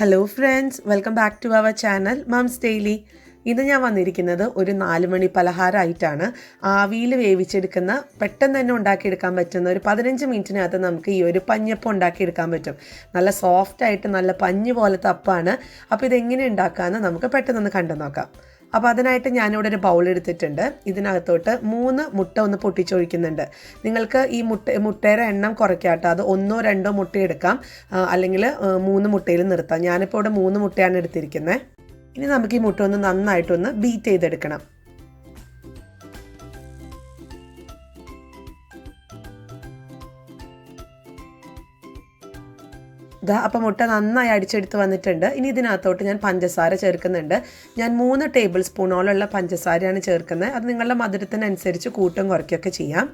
Hello friends, welcome back to our channel moms daily. ഇന്ന് ഞാൻ വന്നിരിക്കുന്നത് ഒരു 4 മണി പലഹാരമായിട്ടാണ്. ആവിയിൽ വേവിച്ചെടുക്കുന്ന, പെട്ടെന്ന് തന്നെ ഉണ്ടാക്കിയെടുക്കാൻ പറ്റുന്ന ഒരു 15 മിനിറ്റിനകത്ത് നമുക്ക് ഈ ഒരു പഞ്ഞപ്പം ഉണ്ടാക്കിയെടുക്കാൻ പറ്റും. നല്ല സോഫ്റ്റായിട്ട് നല്ല പഞ്ഞ് പോലത്തെ അപ്പമാണ്. അപ്പോൾ ഇതെങ്ങനെ ഉണ്ടാക്കാമെന്ന് നമുക്ക് പെട്ടെന്നൊന്ന് കണ്ടു നോക്കാം. അപ്പോൾ അതിനായിട്ട് ഞാനിവിടെ ഒരു ബൗൾ എടുത്തിട്ടുണ്ട്. ഇതിനകത്തോട്ട് 3 മുട്ട ഒന്ന് പൊട്ടിച്ചൊഴിക്കുന്നുണ്ട്. നിങ്ങൾക്ക് ഈ മുട്ടയുടെ എണ്ണം കുറയ്ക്കാട്ടോ, അത് 1-2 മുട്ട എടുക്കാം, അല്ലെങ്കിൽ 3 മുട്ടയിൽ നിർത്താം. ഞാനിപ്പോൾ ഇവിടെ 3 മുട്ടയാണ് എടുത്തിരിക്കുന്നത്. ഇനി നമുക്ക് ഈ മുട്ട ഒന്ന് നന്നായിട്ടൊന്ന് ബീറ്റ് ചെയ്തെടുക്കണം. അപ്പം മുട്ട നന്നായി അടിച്ചെടുത്ത് വന്നിട്ടുണ്ട്. ഇനി ഇതിനകത്തോട്ട് ഞാൻ പഞ്ചസാര ചേർക്കുന്നുണ്ട്. ഞാൻ 3 ടേബിൾ സ്പൂണോളമുള്ള പഞ്ചസാരയാണ് ചേർക്കുന്നത്. അത് നിങ്ങളുടെ മധുരത്തിനനുസരിച്ച് കൂട്ടും കുറയ്ക്കുകയൊക്കെ ചെയ്യാം.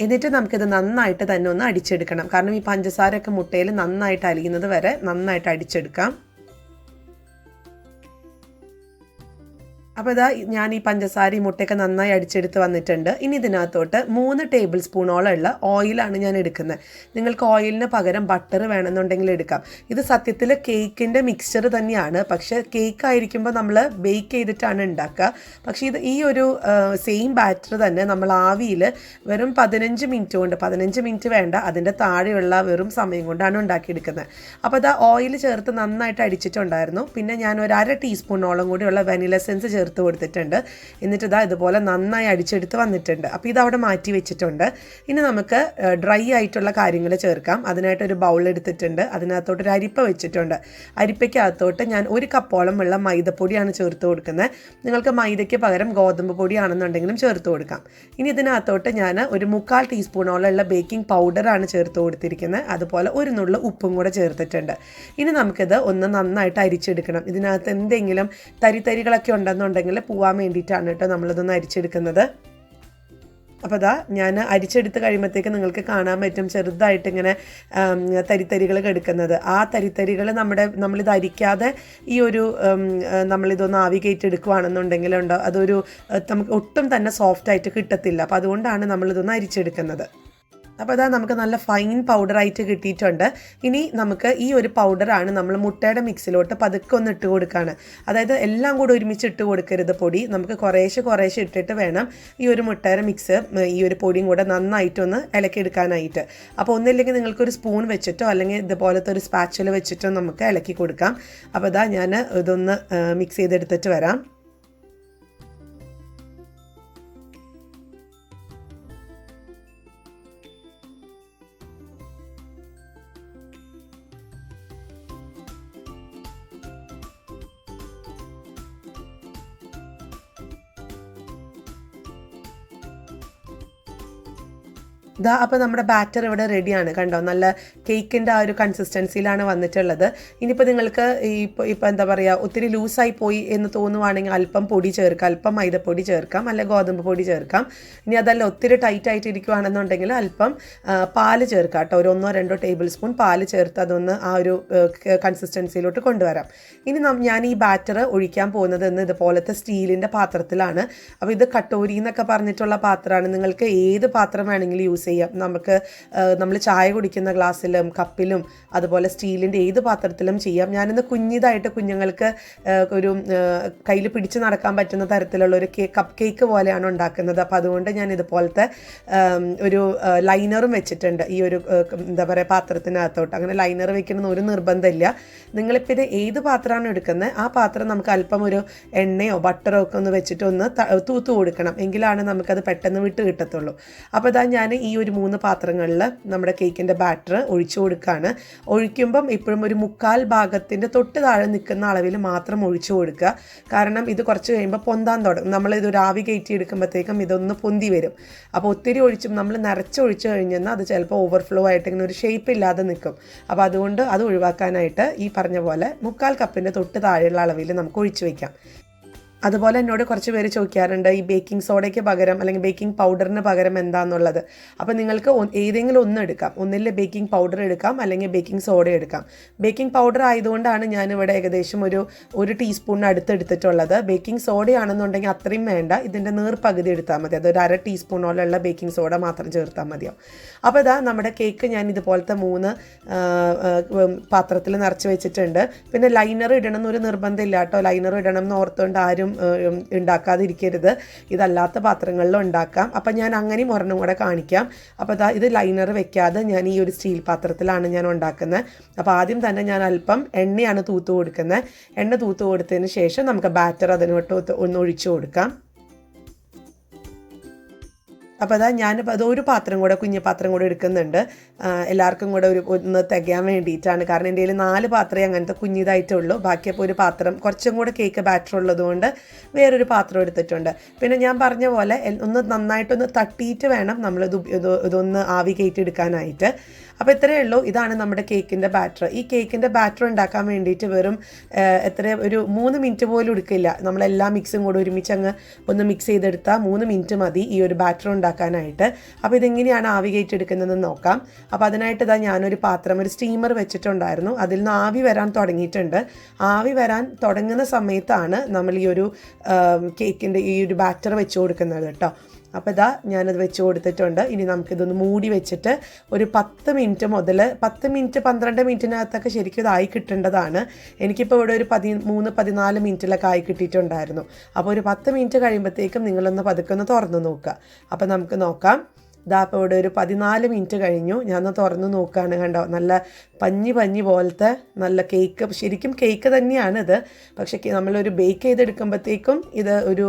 എന്നിട്ട് നമുക്കിത് നന്നായിട്ട് തന്നെ ഒന്ന് അടിച്ചെടുക്കണം. കാരണം ഈ പഞ്ചസാരയൊക്കെ മുട്ടയിൽ നന്നായിട്ട് അലിയുന്നത് വരെ നന്നായിട്ട് അടിച്ചെടുക്കാം. അപ്പോൾ ഇതാ ഞാൻ ഈ പഞ്ചസാരയും മുട്ടയൊക്കെ നന്നായി അടിച്ചെടുത്ത് വന്നിട്ടുണ്ട്. ഇനി ഇതിനകത്തോട്ട് 3 ടേബിൾ സ്പൂണോളമുള്ള ഓയിലാണ് ഞാൻ എടുക്കുന്നത്. നിങ്ങൾക്ക് ഓയിലിന് പകരം ബട്ടർ വേണമെന്നുണ്ടെങ്കിൽ എടുക്കാം. ഇത് സത്യത്തിൽ കേക്കിൻ്റെ മിക്സ്ചർ തന്നെയാണ്, പക്ഷേ കേക്ക് ആയിരിക്കുമ്പോൾ നമ്മൾ ബേക്ക് ചെയ്തിട്ടാണ് ഉണ്ടാക്കുക. പക്ഷേ ഈ ഒരു സെയിം ബാറ്റർ തന്നെ നമ്മൾ ആവിയിൽ വെറും 15 മിനിറ്റ് കൊണ്ട്, 15 മിനിറ്റ് വേണ്ട, അതിൻ്റെ താഴെയുള്ള വെറും സമയം കൊണ്ടാണ് ഉണ്ടാക്കിയെടുക്കുന്നത്. അപ്പോൾ ഇതാ ഓയിൽ ചേർത്ത് നന്നായിട്ട് അടിച്ചിട്ടുണ്ടായിരുന്നു. പിന്നെ ഞാൻ ഒരു 1/2 ടീസ്പൂണോളം കൂടിയുള്ള വെനില എസൻസ് ചേർത്ത് കൊടുത്തിട്ടുണ്ട്. എന്നിട്ട് ഇതുപോലെ നന്നായി അടിച്ചെടുത്ത് വന്നിട്ടുണ്ട്. അപ്പോൾ ഇതവിടെ മാറ്റി വെച്ചിട്ടുണ്ട്. ഇനി നമുക്ക് ഡ്രൈ ആയിട്ടുള്ള കാര്യങ്ങൾ ചേർക്കാം. അതിനായിട്ടൊരു ബൗൾ എടുത്തിട്ടുണ്ട്. അതിനകത്തോട്ട് ഒരു അരിപ്പ വെച്ചിട്ടുണ്ട്. അരിപ്പയ്ക്കകത്തോട്ട് ഞാൻ 1 കപ്പോളം ഉള്ള മൈദപ്പൊടിയാണ് ചേർത്ത് കൊടുക്കുന്നത്. നിങ്ങൾക്ക് മൈദയ്ക്ക് പകരം ഗോതമ്പ് പൊടിയാണെന്നുണ്ടെങ്കിലും ചേർത്ത് കൊടുക്കാം. ഇനി ഇതിനകത്തോട്ട് ഞാൻ ഒരു 3/4 ടീസ്പൂണോളം ബേക്കിംഗ് പൗഡറാണ് ചേർത്ത് കൊടുത്തിരിക്കുന്നത്. അതുപോലെ ഒരു നുള്ളു ഉപ്പും കൂടെ ചേർത്തിട്ടുണ്ട്. ഇനി നമുക്കിത് ഒന്ന് നന്നായിട്ട് അരിച്ചെടുക്കണം. ഇതിനകത്ത് എന്തെങ്കിലും തരികളൊക്കെ ഉണ്ടെന്നുണ്ടെങ്കിൽ പോവാൻ വേണ്ടിയിട്ടാണ് കേട്ടോ നമ്മളിതൊന്ന് അരിച്ചെടുക്കുന്നത്. അപ്പോൾ ഞാൻ അരിച്ചെടുത്ത് കഴിയുമ്പോഴത്തേക്ക് നിങ്ങൾക്ക് കാണാൻ പറ്റും ചെറുതായിട്ട് ഇങ്ങനെ തരികൾ എടുക്കുന്നത്. ആ തരികൾ നമ്മളിത് അരിക്കാതെ ഈ ഒരു നമ്മളിതൊന്ന് ആവി കയറ്റെടുക്കുകയാണെന്നുണ്ടെങ്കിലുണ്ടോ അതൊരു നമുക്ക് ഒട്ടും തന്നെ സോഫ്റ്റായിട്ട് കിട്ടത്തില്ല. അപ്പോൾ അതുകൊണ്ടാണ് നമ്മളിതൊന്ന് അരിച്ചെടുക്കുന്നത്. അപ്പോൾ നമുക്ക് നല്ല ഫൈൻ പൗഡറായിട്ട് കിട്ടിയിട്ടുണ്ട്. ഇനി നമുക്ക് ഈ ഒരു പൗഡറാണ് നമ്മൾ മുട്ടയുടെ മിക്സിലോട്ട് പതുക്കെ ഒന്ന് ഇട്ട് കൊടുക്കുകയാണ്. അതായത് എല്ലാം കൂടി ഒരുമിച്ച് ഇട്ട് കൊടുക്കരുത് പൊടി. നമുക്ക് കുറേശ്ശെ ഇട്ടിട്ട് വേണം ഈ ഒരു മുട്ടയുടെ മിക്സ് ഈ ഒരു പൊടിയും കൂടെ നന്നായിട്ടൊന്ന് ഇളക്കിയെടുക്കാനായിട്ട്. അപ്പോൾ ഒന്നില്ലെങ്കിൽ നിങ്ങൾക്കൊരു സ്പൂൺ വെച്ചിട്ടോ അല്ലെങ്കിൽ ഇതുപോലത്തെ ഒരു സ്പാച്ചുല വെച്ചിട്ടോ നമുക്ക് ഇളക്കി കൊടുക്കാം. അപ്പോൾ ഞാൻ ഇതൊന്ന് മിക്സ് ചെയ്തെടുത്തിട്ട് വരാം. അപ്പോൾ നമ്മുടെ ബാറ്റർ ഇവിടെ റെഡിയാണ്. കണ്ടോ, നല്ല കേക്കിൻ്റെ ആ ഒരു കൺസിസ്റ്റൻസിയിലാണ് വന്നിട്ടുള്ളത്. ഇനിയിപ്പോൾ നിങ്ങൾക്ക് ഇപ്പോൾ എന്താ പറയുക, ഒത്തിരി ലൂസായി പോയി എന്ന് തോന്നുവാണെങ്കിൽ അല്പം പൊടി ചേർക്കാം, അല്പം മൈദപ്പൊടി ചേർക്കാം, അല്ലെങ്കിൽ ഗോതമ്പ് പൊടി ചേർക്കാം. ഇനി അതല്ല ഒത്തിരി ടൈറ്റായിട്ട് ഇരിക്കുകയാണെന്നുണ്ടെങ്കിൽ അല്പം പാല് ചേർക്കാം കേട്ടോ. ഒരു 1-2 ടേബിൾ സ്പൂൺ പാല് ചേർത്ത് അതൊന്ന് ആ ഒരു കൺസിസ്റ്റൻസിയിലോട്ട് കൊണ്ടുവരാം. ഇനി ഞാൻ ഈ ബാറ്റർ ഒഴിക്കാൻ പോകുന്നത് ഇതുപോലത്തെ സ്റ്റീലിൻ്റെ പാത്രത്തിലാണ്. അപ്പോൾ ഇത് കട്ടോരി എന്നൊക്കെ പറഞ്ഞിട്ടുള്ള പാത്രമാണ്. നിങ്ങൾക്ക് ഏത് പാത്രം വേണമെങ്കിലും യൂസ് ചെയ്യാം. നമ്മൾ ചായ കുടിക്കുന്ന ഗ്ലാസ്സിലും കപ്പിലും അതുപോലെ സ്റ്റീലിൻ്റെ ഏത് പാത്രത്തിലും ചെയ്യാം. ഞാനിന്ന് കുഞ്ഞിതായിട്ട് കുഞ്ഞുങ്ങൾക്ക് ഒരു കയ്യിൽ പിടിച്ച് നടക്കാൻ പറ്റുന്ന തരത്തിലുള്ള ഒരു കപ്പ് കേക്ക് പോലെയാണ് ഉണ്ടാക്കുന്നത്. അപ്പോൾ അതുകൊണ്ട് ഞാൻ ഇതുപോലത്തെ ഒരു ലൈനറും വെച്ചിട്ടുണ്ട് ഈ ഒരു എന്താ പറയുക പാത്രത്തിനകത്തോട്ട്. അങ്ങനെ ലൈനർ വെക്കണമെന്ന് ഒരു നിർബന്ധമില്ല. നിങ്ങളിപ്പോൾ ഇത് ഏത് പാത്രമാണ് എടുക്കുന്നത് ആ പാത്രം നമുക്ക് അല്പം ഒരു എണ്ണയോ ബട്ടറോ ഒക്കെ ഒന്ന് വെച്ചിട്ട് ഒന്ന് തൂത്ത് കൊടുക്കണം. എങ്കിലാണ് നമുക്കത് പെട്ടെന്ന് വിട്ട് കിട്ടത്തുള്ളൂ. അപ്പോൾ ഞാൻ ഈ ഒരു 3 പാത്രങ്ങളിൽ നമ്മുടെ കേക്കിൻ്റെ ബാറ്റർ ഒഴിച്ചു കൊടുക്കുകയാണ്. ഒഴിക്കുമ്പം ഇപ്പോഴും ഒരു 1/4 ഭാഗത്തിൻ്റെ തൊട്ട് താഴെ നിൽക്കുന്ന അളവിൽ മാത്രം ഒഴിച്ചു കൊടുക്കുക. കാരണം ഇത് കുറച്ച് കഴിയുമ്പോൾ പൊന്താൻ തുടങ്ങും. നമ്മളിതൊരു ആവി കയറ്റി എടുക്കുമ്പോഴത്തേക്കും ഇതൊന്ന് പൊന്തി വരും. അപ്പോൾ ഒത്തിരി നമ്മൾ നിറച്ചൊഴിച്ച് കഴിഞ്ഞാൽ അത് ചിലപ്പോൾ ഓവർഫ്ലോ ആയിട്ട് ഇങ്ങനെ ഒരു ഷേപ്പ് ഇല്ലാതെ നിൽക്കും. അപ്പോൾ അതുകൊണ്ട് അത് ഒഴിവാക്കാനായിട്ട് ഈ പറഞ്ഞ പോലെ 1/4 കപ്പിൻ്റെ തൊട്ട് താഴെയുള്ള അളവിൽ നമുക്ക് ഒഴിച്ചു വയ്ക്കാം. അതുപോലെ എന്നോട് കുറച്ച് പേര് ചോദിക്കാറുണ്ട് ഈ ബേക്കിംഗ് സോഡയ്ക്ക് പകരം അല്ലെങ്കിൽ ബേക്കിംഗ് പൗഡറിന് പകരം എന്താണെന്നുള്ളത്. അപ്പോൾ നിങ്ങൾക്ക് ഏതെങ്കിലും ഒന്ന് എടുക്കാം. ഒന്നിൽ ബേക്കിംഗ് പൗഡർ എടുക്കാം, അല്ലെങ്കിൽ ബേക്കിംഗ് സോഡ എടുക്കാം. ബേക്കിംഗ് പൗഡർ ആയതുകൊണ്ടാണ് ഞാനിവിടെ ഏകദേശം ഒരു ടീസ്പൂണിന് അടുത്ത് എടുത്തിട്ടുള്ളത്. ബേക്കിംഗ് സോഡയാണെന്നുണ്ടെങ്കിൽ അത്രയും വേണ്ട, ഇതിൻ്റെ പകുതി എടുത്താൽ മതി. അതൊരു 1/2 ടീസ്പൂണോളമുള്ള ബേക്കിംഗ് സോഡ മാത്രം ചേർത്താൽ മതിയാവും. അപ്പോൾ ഇതാ നമ്മുടെ കേക്ക് ഞാൻ ഇതുപോലത്തെ 3 പാത്രത്തിൽ നിറച്ച് വെച്ചിട്ടുണ്ട്. പിന്നെ ലൈനർ ഇടണം എന്നൊരു നിർബന്ധമില്ല കേട്ടോ. ലൈനർ ഇടണം എന്ന് ഓർത്തുകൊണ്ട് ആരും ഉണ്ടാക്കാതിരിക്കരുത്. ഇതല്ലാത്ത പാത്രങ്ങളിലും ഉണ്ടാക്കാം. അപ്പം ഞാൻ അങ്ങനെയും ഒരെണ്ണം കൂടെ കാണിക്കാം. അപ്പോൾ ഇത് ലൈനർ വെക്കാതെ ഞാൻ ഈ ഒരു സ്റ്റീൽ പാത്രത്തിലാണ് ഞാൻ ഉണ്ടാക്കുന്നത്. അപ്പോൾ ആദ്യം തന്നെ ഞാൻ അല്പം എണ്ണയാണ് തൂത്ത് കൊടുക്കുന്നത്. എണ്ണ തൂത്ത് കൊടുത്തതിന് ശേഷം നമുക്ക് ബാറ്റർ അതിനോട്ട് ഒന്ന് ഒഴിച്ചു കൊടുക്കാം. അപ്പോൾ ഞാനിപ്പോൾ ഒരു പാത്രം കൂടെ, കുഞ്ഞു പാത്രം കൂടെ എടുക്കുന്നുണ്ട്. എല്ലാവർക്കും കൂടെ ഒന്ന് തികയാൻ വേണ്ടിയിട്ടാണ്. കാരണം എൻ്റെ കയ്യിൽ 4 പാത്രമേ അങ്ങനത്തെ കുഞ്ഞിതായിട്ടുള്ളൂ. ബാക്കിയപ്പോൾ ഒരു പാത്രം കുറച്ചും കൂടെ കേക്ക് ബാറ്റർ ഉള്ളതുകൊണ്ട് വേറൊരു പാത്രം എടുത്തിട്ടുണ്ട്. പിന്നെ ഞാൻ പറഞ്ഞ പോലെ ഒന്ന് നന്നായിട്ടൊന്ന് തട്ടിയിട്ട് വേണം നമ്മൾ ഇതൊന്ന് ആവി കയറ്റി എടുക്കാനായിട്ട്. അപ്പോൾ ഇത്രയേ ഉള്ളൂ. ഇതാണ് നമ്മുടെ കേക്കിൻ്റെ ബാറ്റർ. ഈ കേക്കിൻ്റെ ബാറ്റർ ഉണ്ടാക്കാൻ വേണ്ടിയിട്ട് വെറും ഒരു 3 മിനിറ്റ് പോലും എടുക്കില്ല. നമ്മളെല്ലാ മിക്സും കൂടെ ഒരുമിച്ച് അങ്ങ് ഒന്ന് മിക്സ് ചെയ്തെടുത്താൽ 3 മിനിറ്റ് മതി ഈ ഒരു ബാറ്റർ ഉണ്ടാക്കാനായിട്ട്. അപ്പോൾ ഇതെങ്ങനെയാണ് ആവി കയറ്റി എടുക്കുന്നതെന്ന് നോക്കാം. അപ്പോൾ അതിനായിട്ട് ഞാനൊരു പാത്രം, ഒരു സ്റ്റീമർ വെച്ചിട്ടുണ്ടായിരുന്നു. അതിൽ നിന്ന് ആവി വരാൻ തുടങ്ങിയിട്ടുണ്ട്. ആവി വരാൻ തുടങ്ങുന്ന സമയത്താണ് നമ്മൾ ഈ ഒരു കേക്കിൻ്റെ ഈ ഒരു ബാറ്റർ വെച്ച് കൊടുക്കുന്നത് കേട്ടോ. അപ്പോൾ ഞാനത് വെച്ച് കൊടുത്തിട്ടുണ്ട്. ഇനി നമുക്കിതൊന്ന് മൂടി വെച്ചിട്ട് ഒരു 10 മിനിറ്റ് മുതൽ 10 മിനിറ്റ് 12 മിനിറ്റിനകത്തൊക്കെ ശരിക്കും ഇതായി കിട്ടേണ്ടതാണ്. എനിക്കിപ്പോൾ ഇവിടെ ഒരു 13-14 മിനിറ്റിലൊക്കെ ആയി കിട്ടിയിട്ടുണ്ടായിരുന്നു. അപ്പോൾ ഒരു 10 മിനിറ്റ് കഴിയുമ്പോഴത്തേക്കും നിങ്ങളൊന്ന് പതുക്കെ ഒന്ന് തുറന്ന് നോക്കുക. അപ്പോൾ നമുക്ക് നോക്കാം. ഇപ്പോൾ ഇവിടെ ഒരു 14 മിനിറ്റ് കഴിഞ്ഞു. ഞാനൊന്ന് തുറന്ന് നോക്കുകയാണ്. കണ്ടോ, നല്ല പഞ്ഞി പോലത്തെ നല്ല കേക്ക്. ശരിക്കും കേക്ക് തന്നെയാണിത്. പക്ഷേ നമ്മളൊരു ബേക്ക് ചെയ്തെടുക്കുമ്പോഴത്തേക്കും ഇത് ഒരു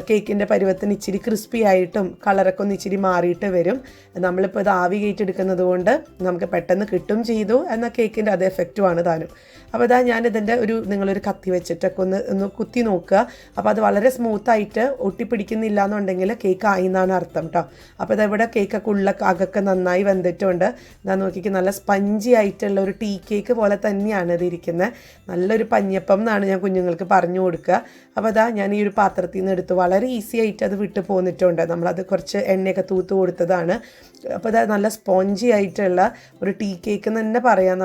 കേക്കിൻ്റെ പരുവത്തിന് ഇച്ചിരി ക്രിസ്പി ആയിട്ടും കളറൊക്കെ ഒന്ന് ഇച്ചിരി മാറിയിട്ട് വരും. നമ്മളിപ്പോൾ ഇത് ആവി കയറ്റിയെടുക്കുന്നത് കൊണ്ട് നമുക്ക് പെട്ടെന്ന് കിട്ടും ചെയ്തു എന്ന കേക്കിൻ്റെ അതേ എഫക്റ്റുമാണ് താനും. അപ്പോൾ ഞാനിതിൻ്റെ നിങ്ങളൊരു കത്തി വെച്ചിട്ടൊക്കെ ഒന്ന് കുത്തി നോക്കുക. അപ്പോൾ അത് വളരെ സ്മൂത്തായിട്ട് ഒട്ടിപ്പിടിക്കുന്നില്ല എന്നുണ്ടെങ്കിൽ കേക്ക് ആയി എന്നാണ് അർത്ഥം കേട്ടോ. അപ്പോൾ ഇവിടെ കേക്കൊക്കെ അകൊക്കെ നന്നായി വെന്തിട്ടുണ്ട്. ഞാൻ നോക്കിക്ക് നല്ല സ്പഞ്ചി ആയിട്ടുള്ള ഒരു ടീ കേക്ക് പോലെ തന്നെയാണ് ഇത് ഇരിക്കുന്നത്. നല്ലൊരു പഞ്ഞപ്പം എന്നാണ് ഞാൻ കുഞ്ഞുങ്ങൾക്ക് പറഞ്ഞു കൊടുക്കുക. അപ്പോൾ ഞാൻ ഈ ഒരു പാത്രത്തിൽ നിന്ന് എടുത്ത് വളരെ ഈസി ആയിട്ട് അത് വിട്ട് പോന്നിട്ടുണ്ട്. നമ്മളത് കുറച്ച് എണ്ണയൊക്കെ തൂത്ത് കൊടുത്തതാണ്. അപ്പോൾ നല്ല സ്പോഞ്ചി ആയിട്ടുള്ള ഒരു ടീ കേക്ക് എന്ന് തന്നെ പറയാം.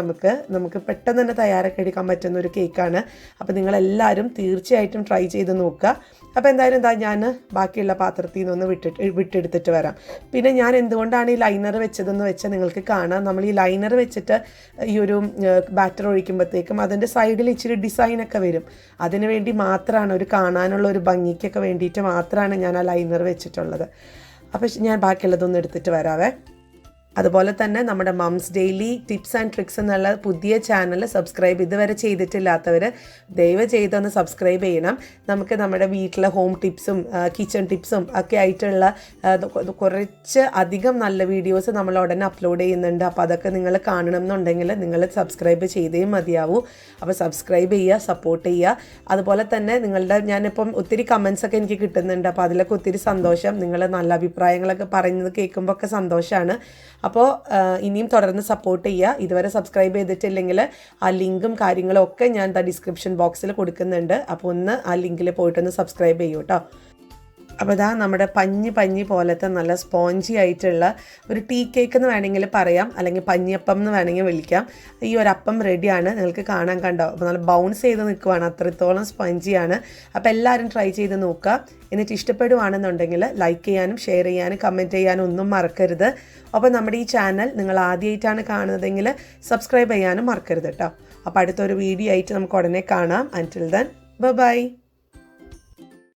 നമുക്ക് പെട്ടെന്ന് തന്നെ തയ്യാറാക്കി എടുക്കാൻ പറ്റുന്ന ഒരു കേക്കാണ്. അപ്പോൾ നിങ്ങളെല്ലാവരും തീർച്ചയായിട്ടും ട്രൈ ചെയ്ത് നോക്കുക. അപ്പോൾ എന്തായാലും ഞാൻ ബാക്കിയുള്ള പാത്രത്തിൽ നിന്നൊന്ന് വിട്ടെടുത്തിട്ട് വരാം. പിന്നെ ഞാൻ എന്തുകൊണ്ടാണ് ഈ ലൈനർ വെച്ചതെന്ന് വെച്ചാൽ നിങ്ങൾക്ക് കാണാം. നമ്മൾ ഈ ലൈനർ വെച്ചിട്ട് ഈ ഒരു ബാറ്റർ ഒഴിക്കുമ്പോഴത്തേക്കും അതിൻ്റെ സൈഡിൽ ഇച്ചിരി ഡിസൈനൊക്കെ വരും. അതിന് വേണ്ടി മാത്രമാണ്, ഒരു കാണാനുള്ള ഒരു ഭംഗിക്കൊക്കെ വേണ്ടിയിട്ട് മാത്രമാണ് ഞാൻ ആ ലൈനർ വെച്ചിട്ടുള്ളത്. അപ്പോൾ ഞാൻ ബാക്കിയുള്ളതൊന്നും എടുത്തിട്ട് വരാവേ. അതുപോലെ തന്നെ നമ്മുടെ moms daily tips and tricks എന്നുള്ള പുതിയ ചാനൽ സബ്സ്ക്രൈബ് ഇതുവരെ ചെയ്തിട്ടില്ലാത്തവർ ദയവ് ചെയ്തൊന്ന് സബ്സ്ക്രൈബ് ചെയ്യണം. നമുക്ക് നമ്മുടെ വീട്ടിലെ ഹോം ടിപ്സും കിച്ചൺ ടിപ്സും ഒക്കെ ആയിട്ടുള്ള കുറച്ച് അധികം നല്ല വീഡിയോസ് നമ്മൾ ഉടനെ അപ്ലോഡ് ചെയ്യുന്നുണ്ട്. അപ്പോൾ അതൊക്കെ നിങ്ങൾ കാണണം എന്നുണ്ടെങ്കിൽ നിങ്ങൾ സബ്സ്ക്രൈബ് ചെയ്തേ മതിയാവൂ. അപ്പോൾ സബ്സ്ക്രൈബ് ചെയ്യുക, സപ്പോർട്ട് ചെയ്യുക. അതുപോലെ തന്നെ ഞാനിപ്പം ഒത്തിരി കമൻസൊക്കെ എനിക്ക് കിട്ടുന്നുണ്ട്. അപ്പോൾ അതിലൊക്കെ ഒത്തിരി സന്തോഷം. നിങ്ങൾ നല്ല അഭിപ്രായങ്ങളൊക്കെ പറയുന്നത് കേൾക്കുമ്പോൾ ഒക്കെ സന്തോഷമാണ്. അപ്പോൾ ഇനിയും തുടർന്ന് സപ്പോർട്ട് ചെയ്യുക. ഇതുവരെ സബ്സ്ക്രൈബ് ചെയ്തിട്ടില്ലെങ്കിൽ ആ ലിങ്കും കാര്യങ്ങളും ഒക്കെ ഞാൻ ഡിസ്ക്രിപ്ഷൻ ബോക്സിൽ കൊടുക്കുന്നുണ്ട്. അപ്പോൾ ഒന്ന് ആ ലിങ്കിൽ പോയിട്ടൊന്ന് സബ്സ്ക്രൈബ് ചെയ്യൂ കേട്ടോ. അപ്പോൾ നമ്മുടെ പഞ്ഞി പോലത്തെ നല്ല സ്പോഞ്ചി ആയിട്ടുള്ള ഒരു ടീ കേക്ക് എന്ന് വേണമെങ്കിൽ പറയാം, അല്ലെങ്കിൽ പഞ്ഞിയപ്പം എന്ന് വേണമെങ്കിൽ വിളിക്കാം. ഈ ഒരു അപ്പം റെഡിയാണ്. നിങ്ങൾക്ക് കാണാൻ കണ്ടോ, അപ്പോൾ നല്ല ബൗൺസ് ചെയ്ത് നിൽക്കുവാണ്. അത്രത്തോളം സ്പോഞ്ചിയാണ്. അപ്പോൾ എല്ലാവരും ട്രൈ ചെയ്ത് നോക്കുക. എന്നിട്ട് ഇഷ്ടപ്പെടുവാണെന്നുണ്ടെങ്കിൽ ലൈക്ക് ചെയ്യാനും ഷെയർ ചെയ്യാനും കമൻറ്റ് ചെയ്യാനും ഒന്നും മറക്കരുത്. അപ്പോൾ നമ്മുടെ ഈ ചാനൽ നിങ്ങൾ ആദ്യമായിട്ടാണ് കാണുന്നതെങ്കിൽ സബ്സ്ക്രൈബ് ചെയ്യാനും മറക്കരുത് കേട്ടോ. അപ്പോൾ അടുത്തൊരു വീഡിയോ ആയിട്ട് നമുക്ക് ഉടനെ കാണാം. അൻറ്റിൽ ദെൻ ബൈ.